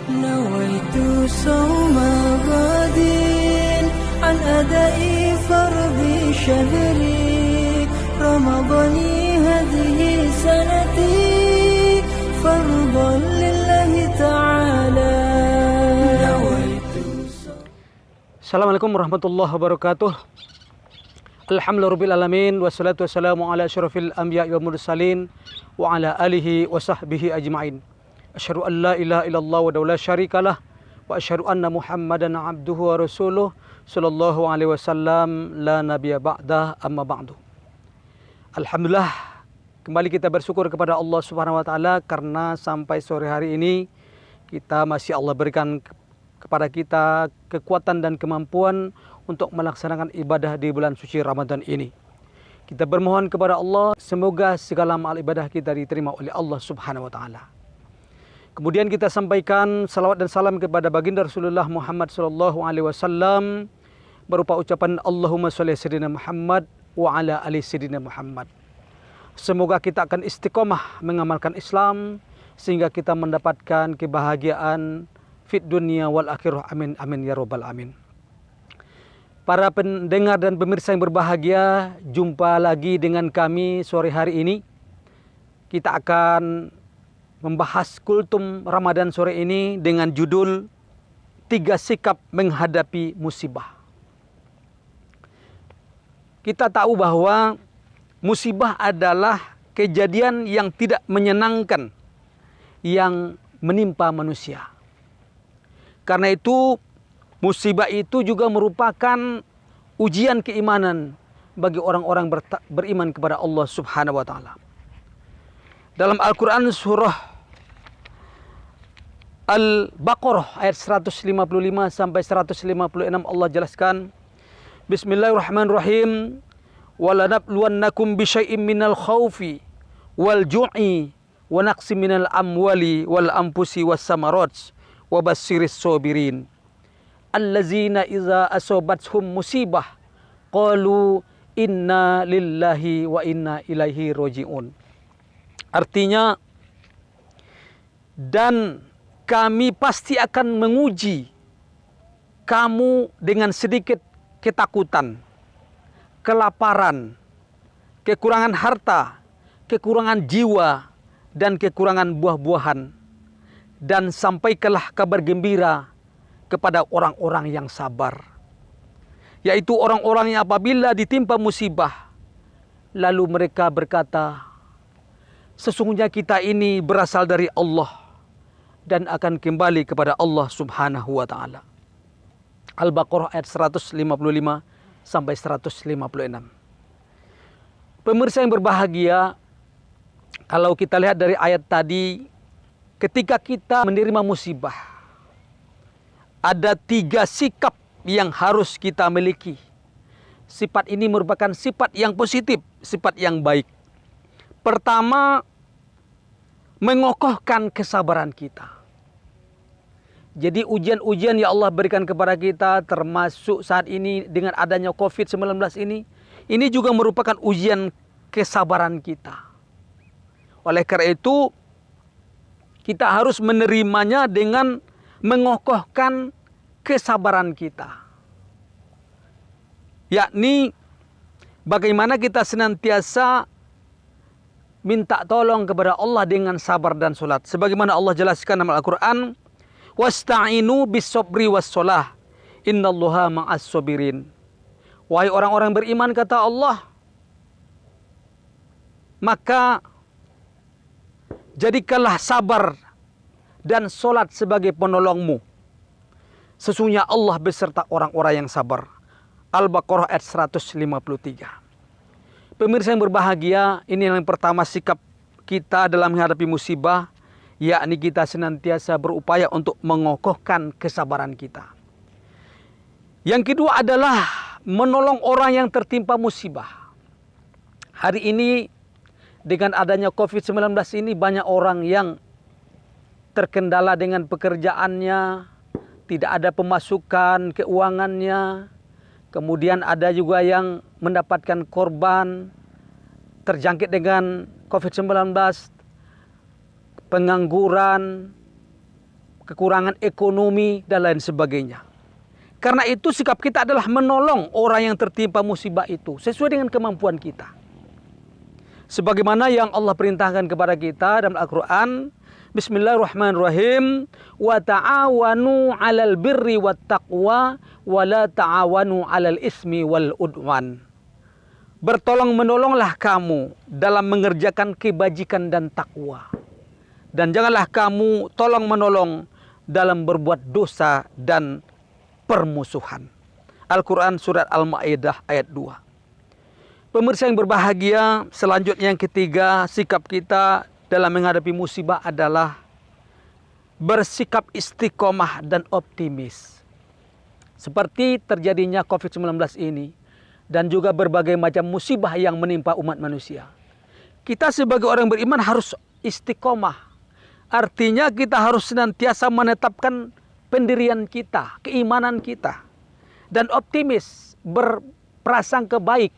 نويت صوم غد عن أداء فرض شهري رمضان هذه سنتي فرضا لله تعالى. Assalamualaikum warahmatullahi wabarakatuh. Alhamdulillahirabbil alamin wassalatu wassalamu ala asyrafil anbiya'i wal mursalin wa ala alihi wa sahbihi ajmain. Asyhadu an la ilaha illallah wa la syarikalah wa asyhadu anna Muhammadan abduhu wa rasuluh sallallahu alaihi wasallam la nabiyya ba'dah amma ba'du. Alhamdulillah, kembali kita bersyukur kepada Allah Subhanahu wa taala karena sampai sore hari ini kita masih Allah berikan kepada kita kekuatan dan kemampuan untuk melaksanakan ibadah di bulan suci Ramadan ini. Kita bermohon kepada Allah semoga segala amal ibadah kita diterima oleh Allah Subhanahu wa taala. Kemudian kita sampaikan salawat dan salam kepada baginda Rasulullah Muhammad sallallahu alaihi wasallam berupa ucapan Allahumma sholli sayyidina Muhammad wa ala ali sayyidina Muhammad. Semoga kita akan istiqomah mengamalkan Islam sehingga kita mendapatkan kebahagiaan fit dunia wal akhirah, amin amin ya rabbal alamin. Para pendengar dan pemirsa yang berbahagia, jumpa lagi dengan kami sore hari ini. Kita akan membahas kultum Ramadan sore ini dengan judul 3 sikap menghadapi musibah. Kita tahu bahwa musibah adalah kejadian yang tidak menyenangkan yang menimpa manusia. Karena itu musibah itu juga merupakan ujian keimanan bagi orang-orang beriman kepada Allah Subhanahu wa taala. Dalam Al-Qur'an surah Al-Baqarah ayat 155 sampai 156 Allah jelaskan, Bismillahirrahmanirrahim. Walanabluwannakum bisyai'im minal khaufi wal ju'i wa naqsim minal amwali wal anfusi was samarat wa bassiris sabirin allazina iza asobathum musibah qalu inna lillahi wa inna ilaihi raji'un. Artinya, dan kami pasti akan menguji kamu dengan sedikit ketakutan, kelaparan, kekurangan harta, kekurangan jiwa, dan kekurangan buah-buahan. Dan sampaikanlah kabar gembira kepada orang-orang yang sabar, yaitu orang-orang yang apabila ditimpa musibah, lalu mereka berkata, sesungguhnya kita ini berasal dari Allah dan akan kembali kepada Allah Subhanahu wa taala. Al-Baqarah ayat 155 sampai 156. Pemirsa yang berbahagia, kalau kita lihat dari ayat tadi, ketika kita menerima musibah, ada 3 sikap yang harus kita miliki. Sifat ini merupakan sifat yang positif, sifat yang baik. Pertama, mengokohkan kesabaran kita. Jadi ujian-ujian yang Allah berikan kepada kita, termasuk saat ini dengan adanya COVID-19 ini juga merupakan ujian kesabaran kita. Oleh karena itu, kita harus menerimanya dengan mengokohkan kesabaran kita. Yakni, bagaimana kita senantiasa minta tolong kepada Allah dengan sabar dan solat. Sebagaimana Allah jelaskan dalam Al-Quran, wasta'inu bis-sabri was-shalah, innallaha ma'as sabirin. Wahai orang-orang beriman, kata Allah, maka jadikanlah sabar dan solat sebagai penolongmu. Sesungguhnya Allah beserta orang-orang yang sabar. Al-Baqarah ayat 153. Pemirsa yang berbahagia, ini yang pertama sikap kita dalam menghadapi musibah, yakni kita senantiasa berupaya untuk mengokohkan kesabaran kita. Yang kedua adalah menolong orang yang tertimpa musibah. Hari ini dengan adanya COVID-19 ini banyak orang yang terkendala dengan pekerjaannya, tidak ada pemasukan keuangannya. Kemudian ada juga yang mendapatkan korban terjangkit dengan COVID-19, pengangguran, kekurangan ekonomi, dan lain sebagainya. Karena itu sikap kita adalah menolong orang yang tertimpa musibah itu sesuai dengan kemampuan kita. Sebagaimana yang Allah perintahkan kepada kita dalam Al-Quran, Bismillahirrahmanirrahim, wa ta'awanu 'alal birri wat taqwa wa la ta'awanu 'alal ismi wal udwan. Bertolong menolonglah kamu dalam mengerjakan kebajikan dan takwa. Dan janganlah kamu tolong menolong dalam berbuat dosa dan permusuhan. Al-Quran surat Al-Ma'idah ayat 2. Pemirsa yang berbahagia, selanjutnya yang ketiga, sikap kita dalam menghadapi musibah adalah bersikap istiqomah dan optimis. Seperti terjadinya COVID-19 ini dan juga berbagai macam musibah yang menimpa umat manusia. Kita sebagai orang beriman harus istiqomah. Artinya kita harus senantiasa menetapkan pendirian kita, keimanan kita. Dan optimis, berprasangka baik.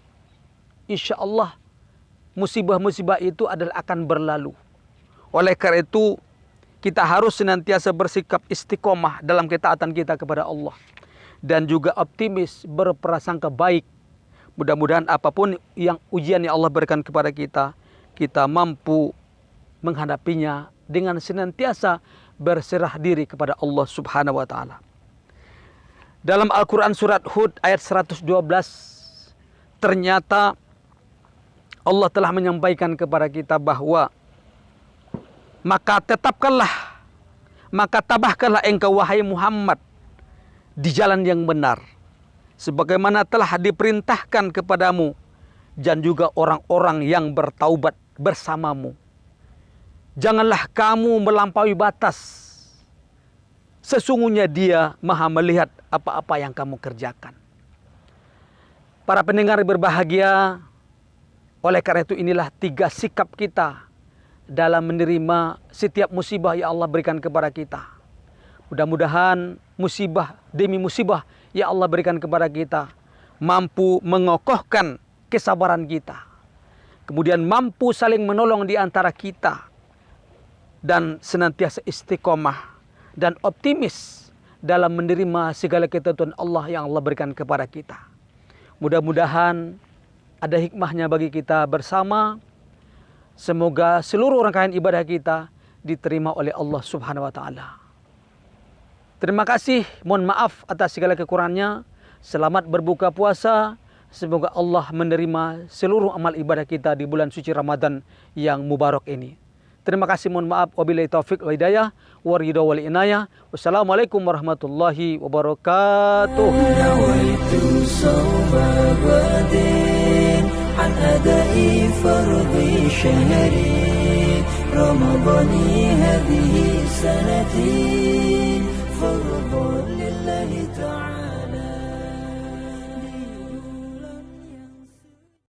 Insya Allah musibah-musibah itu adalah akan berlalu. Oleh karena itu kita harus senantiasa bersikap istiqomah dalam ketaatan kita kepada Allah. Dan juga optimis, berprasangka baik. Mudah-mudahan apapun yang ujian yang Allah berikan kepada kita, kita mampu menghadapinya dengan senantiasa berserah diri kepada Allah Subhanahu wa taala. Dalam Al-Quran surat Hud ayat 112, ternyata Allah telah menyampaikan kepada kita bahwa maka tabahkanlah engkau wahai Muhammad di jalan yang benar, sebagaimana telah diperintahkan kepadamu dan juga orang-orang yang bertaubat bersamamu. Janganlah kamu melampaui batas. Sesungguhnya Dia Maha melihat apa-apa yang kamu kerjakan. Para pendengar berbahagia, oleh karena itu inilah 3 sikap kita dalam menerima setiap musibah yang Allah berikan kepada kita. Mudah-mudahan musibah demi musibah yang Allah berikan kepada kita mampu mengokohkan kesabaran kita. Kemudian mampu saling menolong di antara kita. Dan senantiasa istiqomah dan optimis dalam menerima segala ketentuan Allah yang Allah berikan kepada kita. Mudah-mudahan ada hikmahnya bagi kita bersama. Semoga seluruh rangkaian ibadah kita diterima oleh Allah Subhanahu wa taala. Terima kasih, mohon maaf atas segala kekurangannya. Selamat berbuka puasa. Semoga Allah menerima seluruh amal ibadah kita di bulan suci Ramadan yang mubarak ini. Terima kasih, mohon maaf. Wabillahi taufiq wal hidayah, waridha wal inayah. Wassalamualaikum warahmatullahi wabarakatuh. nawaitu sawma ghadin an adai fardhi syahri ramadhani hadhihi sanati fardhu